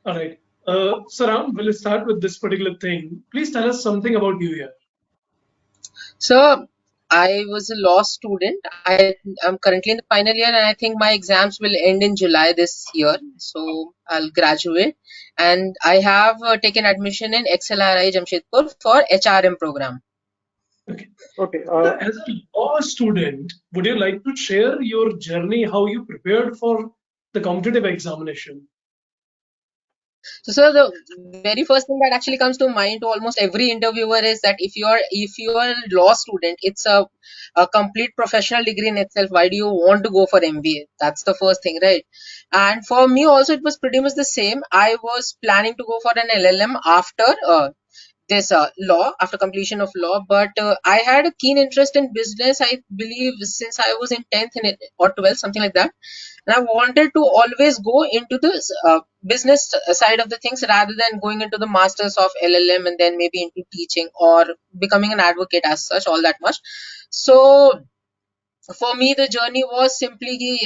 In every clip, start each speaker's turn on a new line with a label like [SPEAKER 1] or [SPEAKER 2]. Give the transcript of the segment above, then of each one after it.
[SPEAKER 1] All right. Saram, we'll start with this particular thing. Please tell us something about you here.
[SPEAKER 2] So I was a law student. I'm currently in the final year, and I think my exams will end in July this year. So I'll graduate, and I have taken admission in XLRI Jamshedpur for HRM program.
[SPEAKER 1] Okay.
[SPEAKER 3] Okay.
[SPEAKER 1] So as a law student, would you like to share your journey, how you prepared for the competitive examination?
[SPEAKER 2] So the very first thing that actually comes to mind to almost every interviewer is that if you're a law student, it's a complete professional degree in itself. Why do you want to go for MBA? That's the first thing, right? And for me also, it was pretty much the same. I was planning to go for an LLM after this law, after completion of law, but I had a keen interest in business, I believe, since I was in 10th or 12th, something like that. And I wanted to always go into the business side of the things rather than going into the masters of LLM and then maybe into teaching or becoming an advocate as such all that much. So for me the journey was simply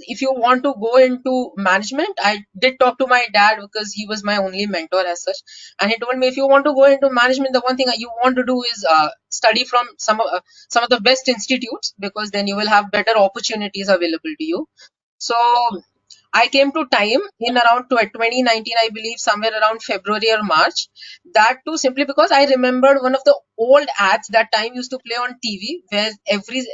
[SPEAKER 2] if you want to go into management, I did talk to my dad because he was my only mentor as such, and he told me if you want to go into management, the one thing you want to do is study from some of the best institutes, because then you will have better opportunities available to you. So I came to time in around 2019, I believe, somewhere around February or March. That too simply because I remembered one of the old ads that time used to play on TV, where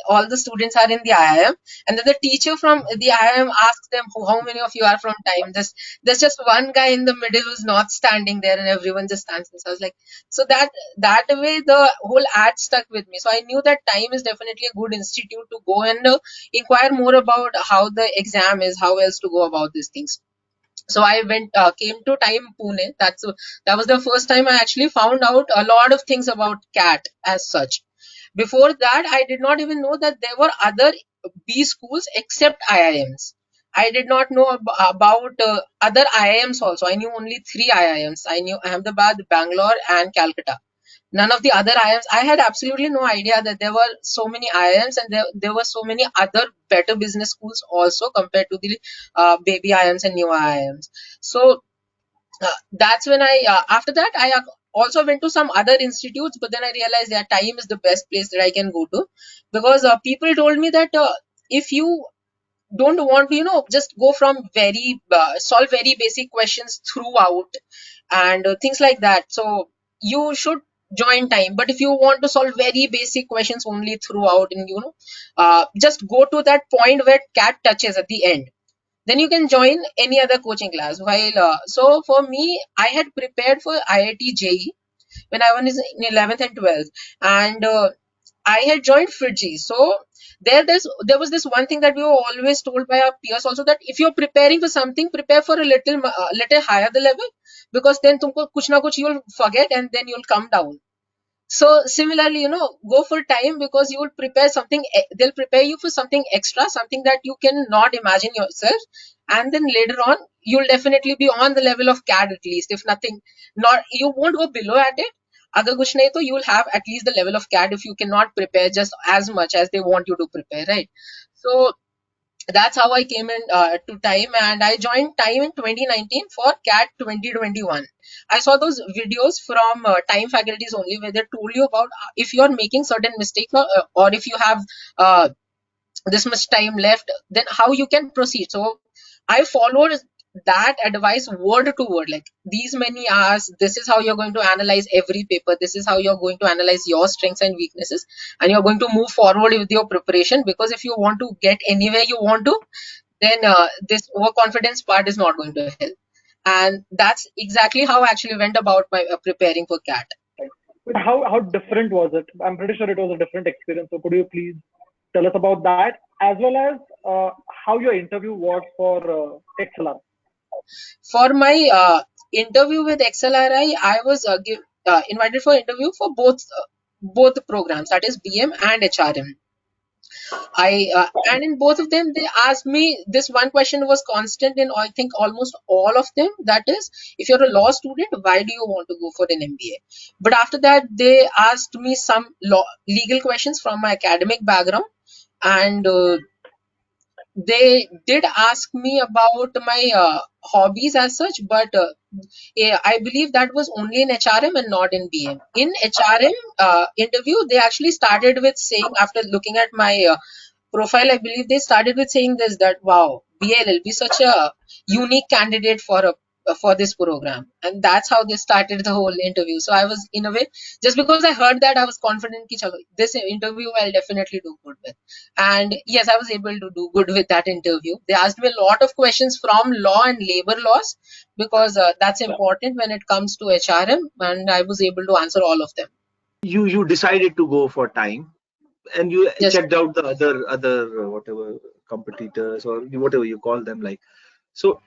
[SPEAKER 2] all the students are in the IIM, and then the teacher from the IIM asks them, "How many of you are from time?" There's just one guy in the middle who's not standing there, and everyone just stands there. So I was like, so that way the whole ad stuck with me. So I knew that time is definitely a good institute to go and inquire more about how the exam is, how else to go about these things. So I came to time Pune. That was the first time I actually found out a lot of things about CAT as such. Before that, I did not even know that there were other B schools except IIMs. I did not know about other IIMs also. I knew only three IIMs. I knew Ahmedabad, Bangalore, and Calcutta. None of the other IIMs. I had absolutely no idea that there were so many IIMs, and there were so many other better business schools also compared to the baby IIMs and new IIMs. So that's when after that, I also went to some other institutes, but then I realized that time is the best place that I can go to, because people told me that if you don't want to, just go from solve very basic questions throughout and things like that. So you should join time. But if you want to solve very basic questions only throughout, and just go to that point where CAT touches at the end, then you can join any other coaching class. While so for me, I had prepared for IIT JEE when I was in 11th and 12th, and I had joined FITGI. So there was this one thing that we were always told by our peers also, that if you're preparing for something, prepare for a little higher the level, because then tumko kuch na kuch you'll forget and then you'll come down. So similarly, go for time, because you will prepare something. They'll prepare you for something extra, something that you cannot imagine yourself, and then later on you'll definitely be on the level of CAD at least. If nothing, not you won't go below at it. Agar kuch nahi, to you will have at least the level of CAD if you cannot prepare just as much as they want you to prepare, right? So that's how I came in to time, and I joined time in 2019 for CAT 2021. I saw those videos from time faculties only, where they told you about if you are making certain mistakes, or if you have this much time left, then how you can proceed. So I followed that advice word to word, like these many hours, this is how you're going to analyze every paper, this is how you're going to analyze your strengths and weaknesses, and you're going to move forward with your preparation. Because if you want to get anywhere you want to, then this overconfidence part is not going to help. And that's exactly how I actually went about my preparing for CAT.
[SPEAKER 3] But how different was it? I'm pretty sure it was a different experience. So could you please tell us about that, as well as how your interview was for XLR?
[SPEAKER 2] For my interview with XLRI, I was invited for interview for both the programs, that is BM and HRM. And in both of them, they asked me this one question was constant in, I think, almost all of them. That is, if you're a law student, why do you want to go for an MBA? But after that, they asked me some legal questions from my academic background, and they did ask me about my hobbies as such, but yeah, I believe that was only in HRM and not in BM. In HRM interview, they actually started with saying, after looking at my profile, I believe they started with saying this, that wow, BL will be such a unique candidate for this program, and that's how they started the whole interview. So I was, in a way, just because I heard that, I was confident ki chalo, this interview I'll definitely do good with. And yes, I was able to do good with that interview. They asked me a lot of questions from law and labor laws, because that's important when it comes to HRM, and I was able to answer all of them.
[SPEAKER 4] You decided to go for time, and you
[SPEAKER 2] Yes.
[SPEAKER 4] checked out the other whatever competitors or whatever you call them, like. So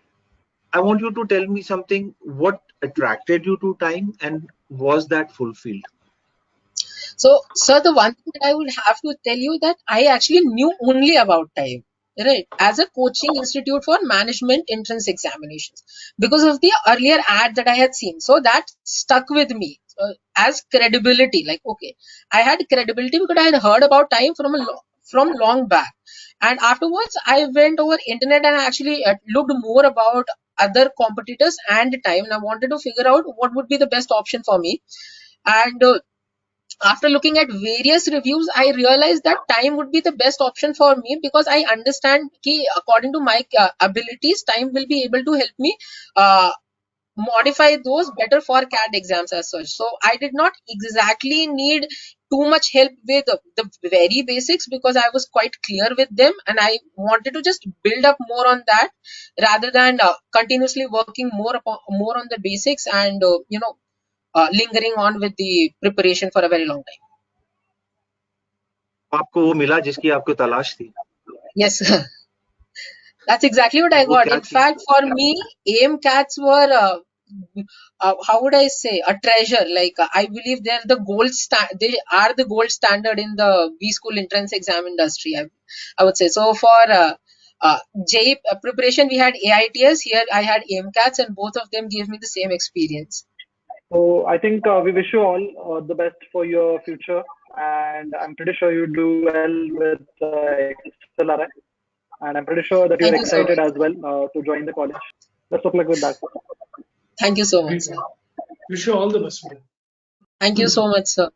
[SPEAKER 4] I want you to tell me something. What attracted you to time, and was that fulfilled?
[SPEAKER 2] So, sir, the one thing that I would have to tell you, that I actually knew only about time, right? As a coaching institute for management entrance examinations, because of the earlier ad that I had seen. So that stuck with me as credibility. Like, okay, I had credibility because I had heard about time from long back. And afterwards, I went over internet and I actually looked more about other competitors and time, and I wanted to figure out what would be the best option for me. And after looking at various reviews, I realized that time would be the best option for me, because I understand ki according to my abilities, time will be able to help me modify those better for CAT exams as such. So I did not exactly need too much help with the very basics, because I was quite clear with them, and I wanted to just build up more on that, rather than continuously working more on the basics, and lingering on with the preparation for a very long time.
[SPEAKER 4] आपको वो मिला जिसकी आपको तलाश थी?
[SPEAKER 2] Yes, that's exactly what I
[SPEAKER 4] वो
[SPEAKER 2] got.
[SPEAKER 4] क्या
[SPEAKER 2] In
[SPEAKER 4] चीज?
[SPEAKER 2] fact, for me, AIM cats were how would I say, a treasure. Like I believe they're the they are the gold standard in the B school entrance exam industry, I would say. So for JEE preparation, we had AITS. Here I had AIM cats, and both of them gave me the same experience.
[SPEAKER 3] So I think we wish you all the best for your future, and I'm pretty sure you do well with XLRI, and I'm pretty sure that you're
[SPEAKER 2] Thank you so
[SPEAKER 3] excited
[SPEAKER 2] much.
[SPEAKER 3] as well to join the college. Best of luck with that.
[SPEAKER 2] Thank you so much,
[SPEAKER 1] Great.
[SPEAKER 2] sir.
[SPEAKER 1] Wish you all the best, man.
[SPEAKER 2] Thank you so much, sir.